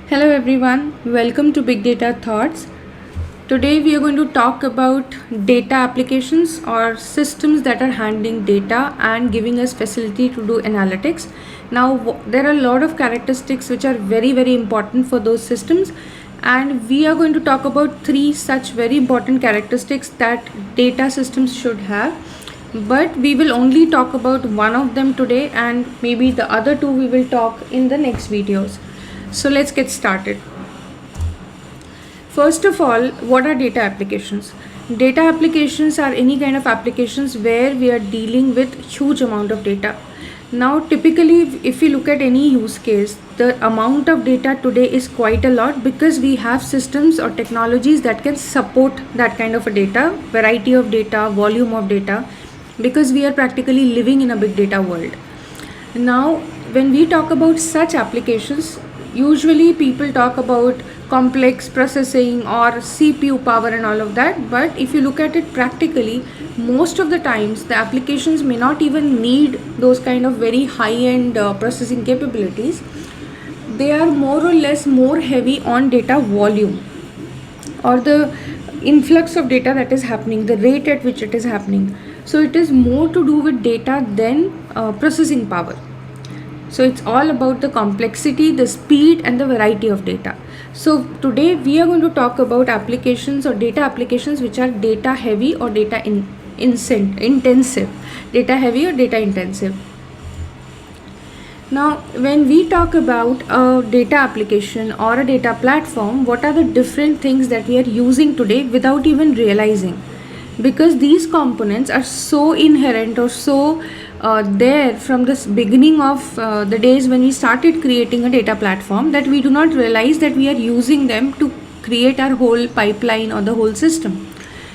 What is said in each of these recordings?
Hello everyone, welcome to Big Data Thoughts. Today we are going to talk about data applications or systems that are handling data and giving us facility to do analytics. Now there are a lot of characteristics which are very important for those systems, and we are going to talk about three such very important characteristics that data systems should have. But we will only talk about one of them today, and maybe the other two we will talk in the next videos. So let's get started. First of all, what are data applications? Data applications are any kind of applications where we are dealing with huge amount of data. Now typically if we look at any use case, the amount of data today is quite a lot because we have systems or technologies that can support that kind of a data, variety of data, volume of data, because we are practically living in a big data world. Now when we talk about such applications, usually people talk about complex processing or CPU power and all of that, but if you look at it practically, most of the times the applications may not even need those kind of very high-end processing capabilities. They are more or less more heavy on data volume or the influx of data that is happening, the rate at which it is happening. So it is more to do with data than processing power. So it's all about the complexity, the speed and the variety of data. So today we are going to talk about applications or data applications which are data heavy or data intensive. Data heavy or data intensive. Now when we talk about a data application or a data platform, what are the different things that we are using today without even realizing? Because these components are so inherent or so there from the beginning of the days when we started creating a data platform, that we do not realize that we are using them to create our whole pipeline or the whole system.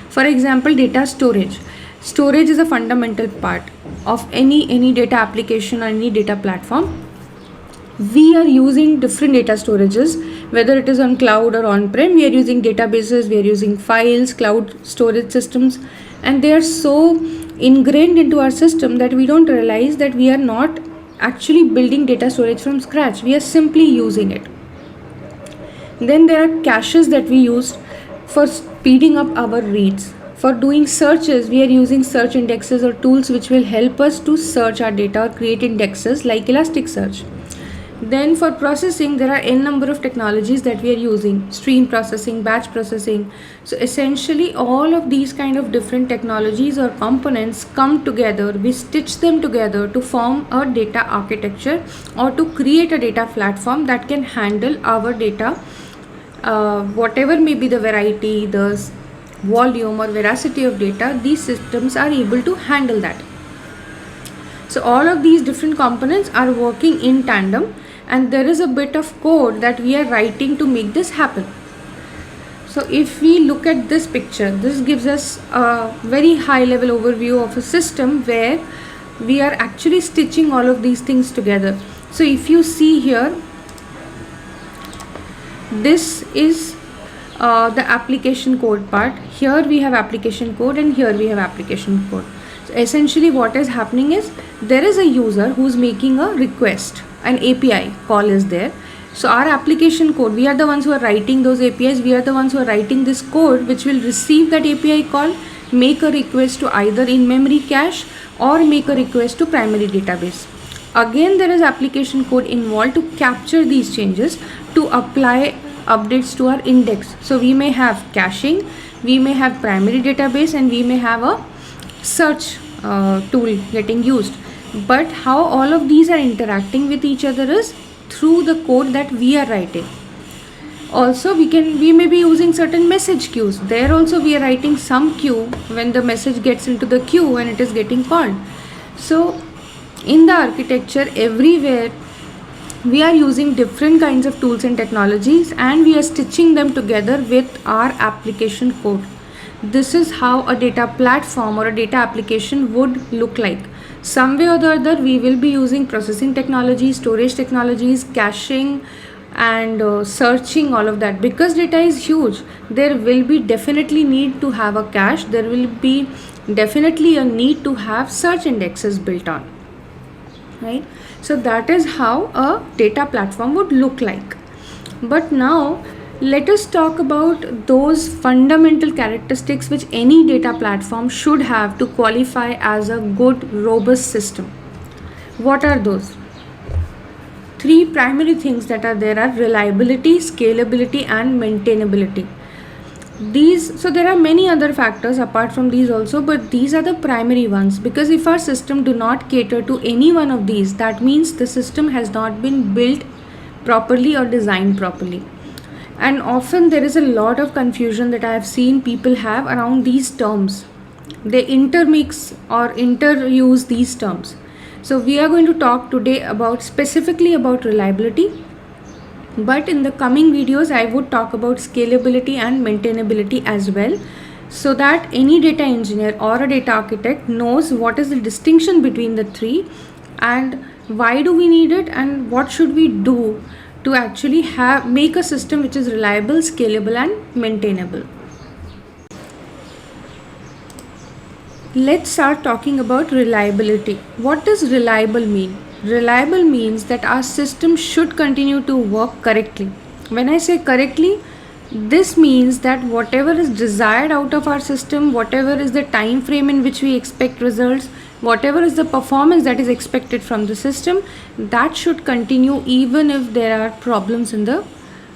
For example, data storage. Storage is a fundamental part of any data application or any data platform. We are using different data storages, whether it is on cloud or on-prem. We are using databases, we are using files, cloud storage systems, and they are so ingrained into our system that we don't realize that we are not actually building data storage from scratch. We are simply using it. Then there are caches that we use for speeding up our reads. For doing searches, we are using search indexes or tools which will help us to search our data or create indexes like Elasticsearch. Then for processing, there are n number of technologies that we are using: stream processing, batch processing. So essentially all of these kind of different technologies or components come together, we stitch them together to form a data architecture or to create a data platform that can handle our data, whatever may be the variety, the volume or veracity of data. These systems are able to handle that. So all of these different components are working in tandem, and there is a bit of code that we are writing to make this happen. So if we look at this picture, this gives us a very high level overview of a system where we are actually stitching all of these things together. So if you see here, this is the application code part. Here we have application code and here we have application code. So essentially what is happening is there is a user who's making a request, an API call is there. So our application code, we are the ones who are writing those APIs, we are the ones who are writing this code which will receive that API call, make a request to either in-memory cache or make a request to primary database. Again, there is application code involved to capture these changes, to apply updates to our index. So we may have caching, we may have primary database, and we may have a search tool getting used. But how all of these are interacting with each other is through the code that we are writing. Also we may be using certain message queues. There also we are writing some queue when the message gets into the queue and it is getting called. So in the architecture, everywhere we are using different kinds of tools and technologies, and we are stitching them together with our application code. This is how a data platform or a data application would look like. Some way or the other, we will be using processing technologies, storage technologies, caching and searching, all of that. Because data is huge, there will be definitely need to have a cache, there will be definitely a need to have search indexes built on, right? So that is how a data platform would look like. But now let us talk about those fundamental characteristics which any data platform should have to qualify as a good, robust system. What are those? Three primary things that are there are reliability, scalability, and maintainability. So there are many other factors apart from these also, but these are the primary ones, because if our system do not cater to any one of these, that means the system has not been built properly or designed properly. And often there is a lot of confusion that I have seen people have around these terms. They intermix or interuse these terms. So we are going to talk today about specifically about reliability, but in the coming videos I would talk about scalability and maintainability as well, so that any data engineer or a data architect knows what is the distinction between the three and why do we need it and what should we do to actually make a system which is reliable, scalable, and maintainable. Let's start talking about reliability. What does reliable mean? Reliable means that our system should continue to work correctly. When I say correctly, this means that whatever is desired out of our system, whatever is the time frame in which we expect results, whatever is the performance that is expected from the system, that should continue even if there are problems in the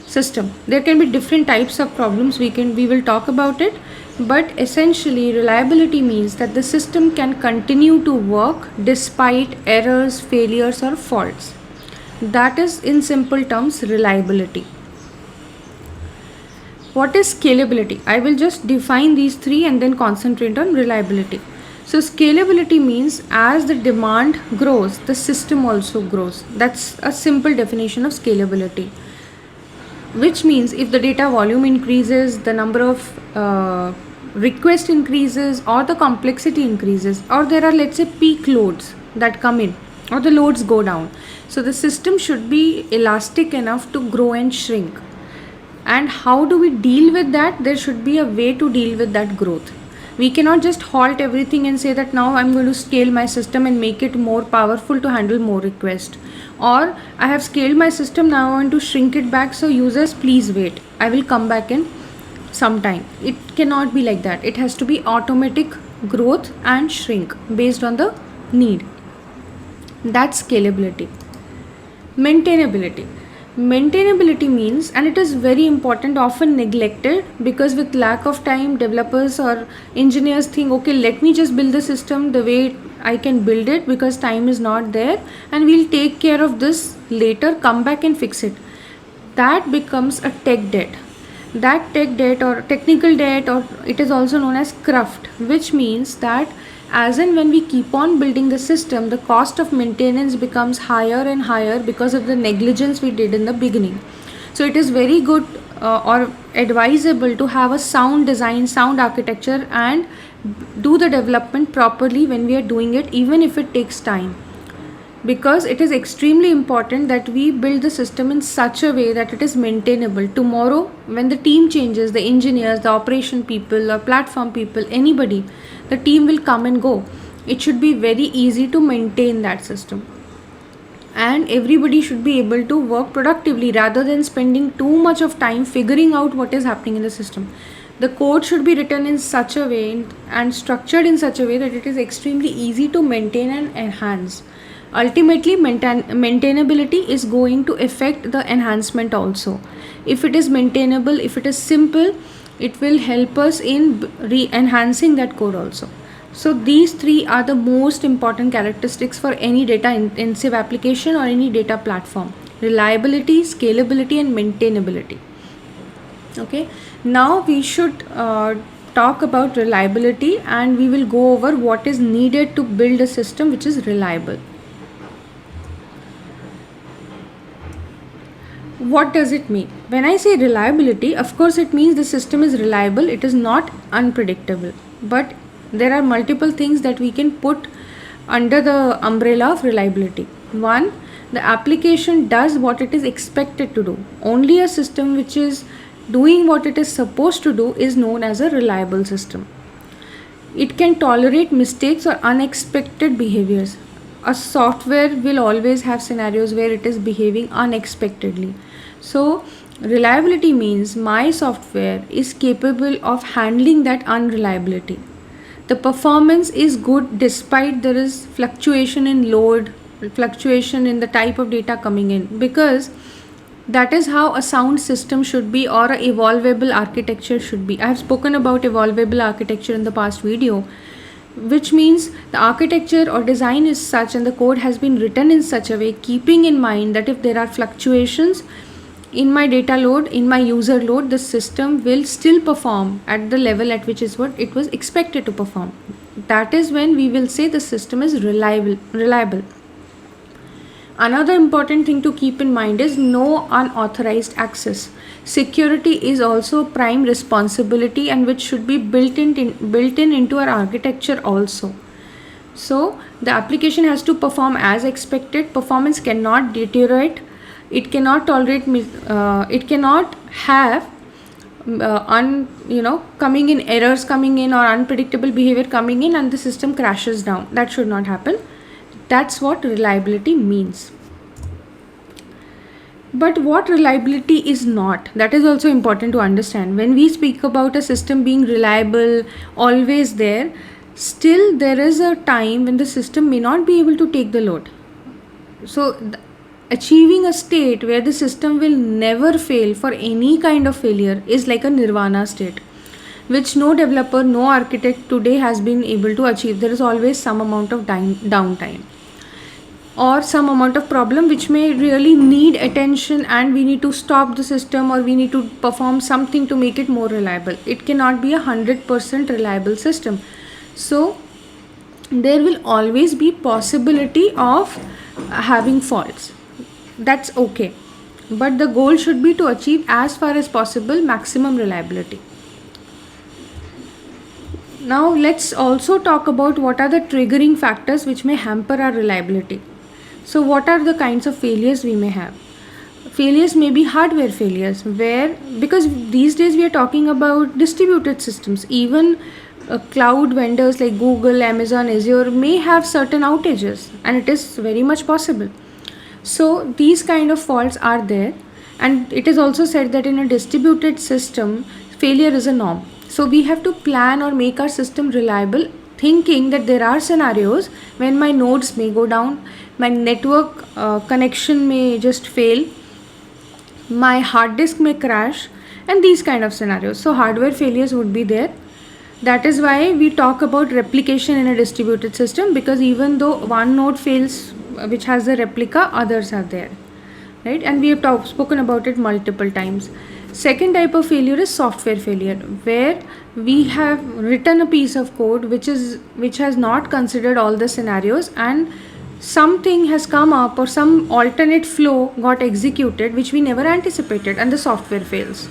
system. There can be different types of problems, we will talk about it, but essentially reliability means that the system can continue to work despite errors, failures, or faults. That is in simple terms reliability. What is scalability? I will just define these three and then concentrate on reliability. So scalability means as the demand grows, the system also grows. That's a simple definition of scalability, which means if the data volume increases, the number of request increases, or the complexity increases, or there are, let's say, peak loads that come in, or the loads go down, so the system should be elastic enough to grow and shrink. And how do we deal with that? There should be a way to deal with that growth. We cannot just halt everything and say that now I'm going to scale my system and make it more powerful to handle more requests, or I have scaled my system, now I want to shrink it back, so users please wait, I will come back in some time. It cannot be like that. It has to be automatic growth and shrink based on the need. That's scalability. Maintainability means, and it is very important, often neglected, because with lack of time developers or engineers think, okay, let me just build the system the way I can build it because time is not there and we'll take care of this later, come back and fix it. That becomes a tech debt. That tech debt or technical debt, or it is also known as cruft, which means that as and when we keep on building the system, the cost of maintenance becomes higher and higher because of the negligence we did in the beginning. So it is very good or advisable to have a sound design, sound architecture, and do the development properly when we are doing it, even if it takes time, because it is extremely important that we build the system in such a way that it is maintainable. Tomorrow when the team changes, the engineers, the operation people, or platform people, anybody, the team will come and go. It should be very easy to maintain that system, and everybody should be able to work productively rather than spending too much of time figuring out what is happening in the system. The code should be written in such a way and structured in such a way that it is extremely easy to maintain and enhance. Ultimately, maintainability is going to affect the enhancement also. If it is maintainable, if it is simple, it will help us in enhancing that code also. So these three are the most important characteristics for any data intensive application or any data platform: reliability, scalability, and maintainability. Okay, now we should talk about reliability, and we will go over what is needed to build a system which is reliable. What does it mean? When I say reliability, of course it means the system is reliable, it is not unpredictable. But there are multiple things that we can put under the umbrella of reliability. One, the application does what it is expected to do. Only a system which is doing what it is supposed to do is known as a reliable system. It can tolerate mistakes or unexpected behaviors. A software will always have scenarios where it is behaving unexpectedly. So reliability means my software is capable of handling that unreliability. The performance is good despite there is fluctuation in load, fluctuation in the type of data coming in, because that is how a sound system should be, or a evolvable architecture should be. I have spoken about evolvable architecture in the past video, which means the architecture or design is such and the code has been written in such a way, keeping in mind that if there are fluctuations in my data load, in my user load, the system will still perform at the level at which is what it was expected to perform. That is when we will say the system is reliable. Another important thing to keep in mind is no unauthorized access. Security is also a prime responsibility, and which should be built in into our architecture also. So the application has to perform as expected. Performance cannot deteriorate. It cannot tolerate. It cannot have coming in errors coming in, or unpredictable behavior coming in, and the system crashes down. That should not happen. That's what reliability means. But what reliability is not, that is also important to understand. When we speak about a system being reliable, always there, still there is a time when the system may not be able to take the load. So achieving a state where the system will never fail for any kind of failure is like a nirvana state, which no developer, no architect today has been able to achieve. There is always some amount of downtime, or some amount of problem which may really need attention, and we need to stop the system, or we need to perform something to make it more reliable. It cannot be 100% reliable system. So there will always be possibility of having faults. That's okay, but the goal should be to achieve as far as possible maximum reliability. Now let's also talk about what are the triggering factors which may hamper our reliability. So what are the kinds of failures we may have? Failures may be hardware failures, where, because these days we are talking about distributed systems, even cloud vendors like Google, Amazon, Azure may have certain outages, and it is very much possible. So these kind of faults are there, and it is also said that in a distributed system, failure is a norm. So we have to plan or make our system reliable, thinking that there are scenarios when my nodes may go down, my network connection may just fail, my hard disk may crash, and these kind of scenarios. So hardware failures would be there. That is why we talk about replication in a distributed system, because even though one node fails which has a replica, others are there, right? And we have spoken about it multiple times. Second type of failure is software failure, where we have written a piece of code which has not considered all the scenarios, and something has come up, or some alternate flow got executed which we never anticipated, and the software fails.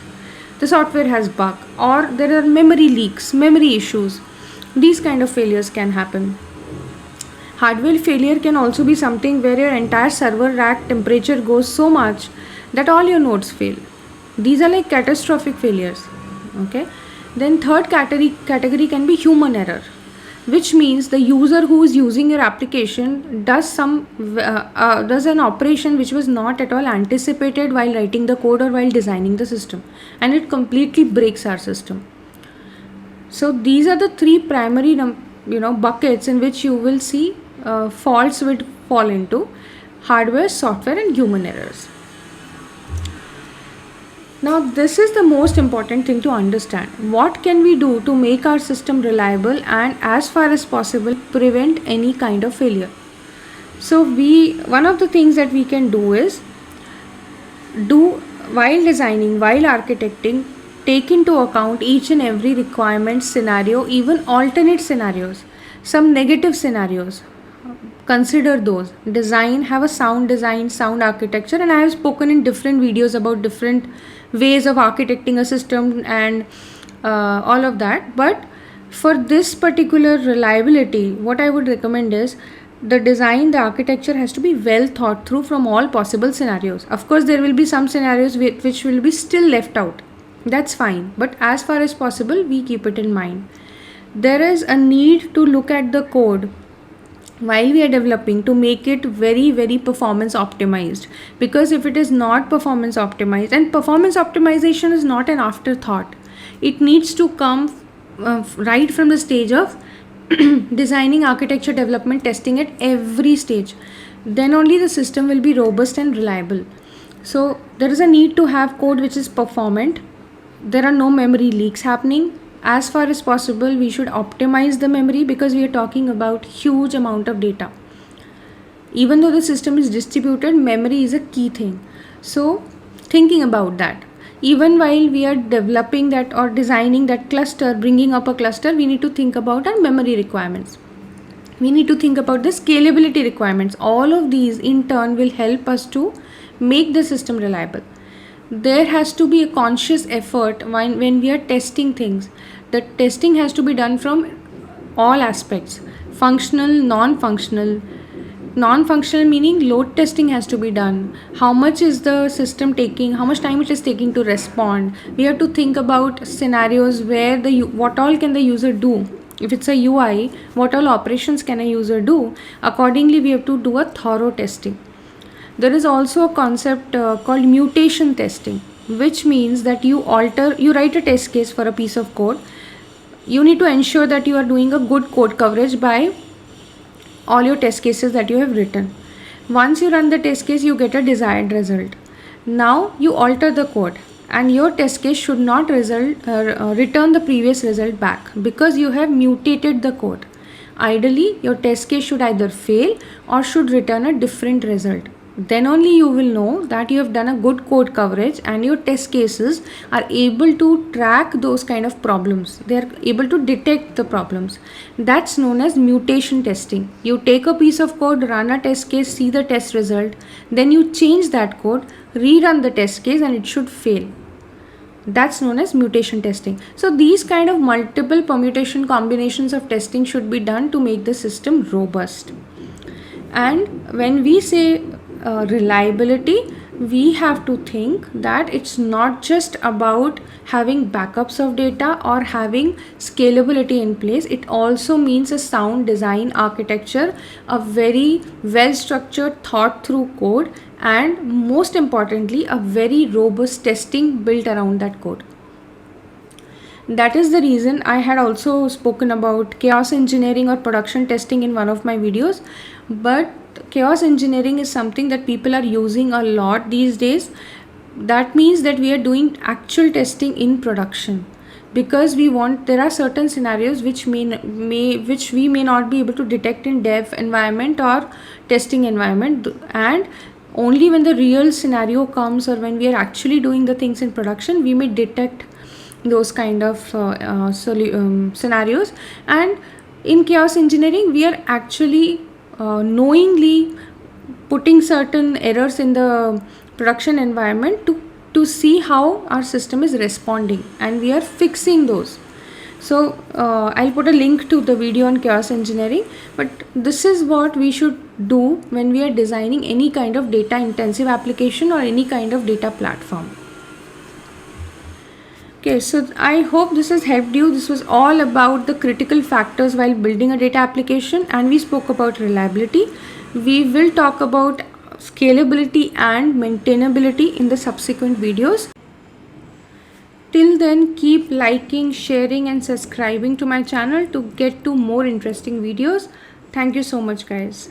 The software has bug, or there are memory leaks, memory issues. These kind of failures can happen. Hardware failure can also be something where your entire server rack temperature goes so much that all your nodes fail. These are like catastrophic failures. Okay. Then third category can be human error, which means the user who is using your application does an operation which was not at all anticipated while writing the code or while designing the system, and it completely breaks our system. So these are the three primary buckets in which you will see faults would fall into: hardware, software, and human errors. Now this is the most important thing to understand. What can we do to make our system reliable and as far as possible prevent any kind of failure? So one of the things that we can do is while designing, while architecting, take into account each and every requirement scenario, even alternate scenarios, some negative scenarios. Consider those. Have a sound design, sound architecture, and I have spoken in different videos about different ways of architecting a system and all of that. But for this particular reliability, what I would recommend is the design, the architecture has to be well thought through from all possible scenarios. Of course, there will be some scenarios which will be still left out. That's fine. But as far as possible, we keep it in mind. There is a need to look at the code while we are developing, to make it very performance optimized. Because if it is not performance optimized, and performance optimization is not an afterthought, it needs to come right from the stage of designing, architecture, development, testing at every stage. Then only the system will be robust and reliable. So there is a need to have code which is performant. There are no memory leaks happening. As far as possible, we should optimize the memory, because we are talking about huge amount of data. Even though the system is distributed, memory is a key thing. So thinking about that, even while we are developing that or designing that cluster, bringing up a cluster, we need to think about our memory requirements. We need to think about the scalability requirements. All of these in turn will help us to make the system reliable. There has to be a conscious effort when we are testing things. The testing has to be done from all aspects: functional, non-functional. Non-functional meaning load testing has to be done. How much is the system taking? How much time it is taking to respond? We have to think about scenarios where what all can the user do. If it's a UI, what all operations can a user do? Accordingly, we have to do a thorough testing. There is also a concept called mutation testing, which means that you write a test case for a piece of code. You need to ensure that you are doing a good code coverage by all your test cases that you have written. Once you run the test case, you get a desired result. Now you alter the code, and your test case should not return the previous result back, because you have mutated the code. Ideally, your test case should either fail or should return a different result. Then only you will know that you have done a good code coverage and your test cases are able to track those kind of problems. They are able to detect the problems. That's known as mutation testing. You take a piece of code, run a test case, see the test result, then you change that code, rerun the test case, and it should fail. That's known as mutation testing. So these kind of multiple permutation combinations of testing should be done to make the system robust. And when we say reliability, we have to think that it's not just about having backups of data or having scalability in place. It also means a sound design architecture, a very well structured, thought through code, and most importantly, a very robust testing built around that code. That is the reason I had also spoken about chaos engineering or production testing in one of my videos. But chaos engineering is something that people are using a lot these days. That means that we are doing actual testing in production, because there are certain scenarios which we may not be able to detect in dev environment or testing environment, and only when the real scenario comes or when we are actually doing the things in production, we may detect those kind of scenarios. And in chaos engineering, we are actually knowingly putting certain errors in the production environment to see how our system is responding, and we are fixing those. So I'll put a link to the video on chaos engineering, but this is what we should do when we are designing any kind of data intensive application or any kind of data platform. Okay, so I hope this has helped you. This was all about the critical factors while building a data application, and we spoke about reliability. We will talk about scalability and maintainability in the subsequent videos. Till then, keep liking, sharing, and subscribing to my channel to get to more interesting videos. Thank you so much, guys.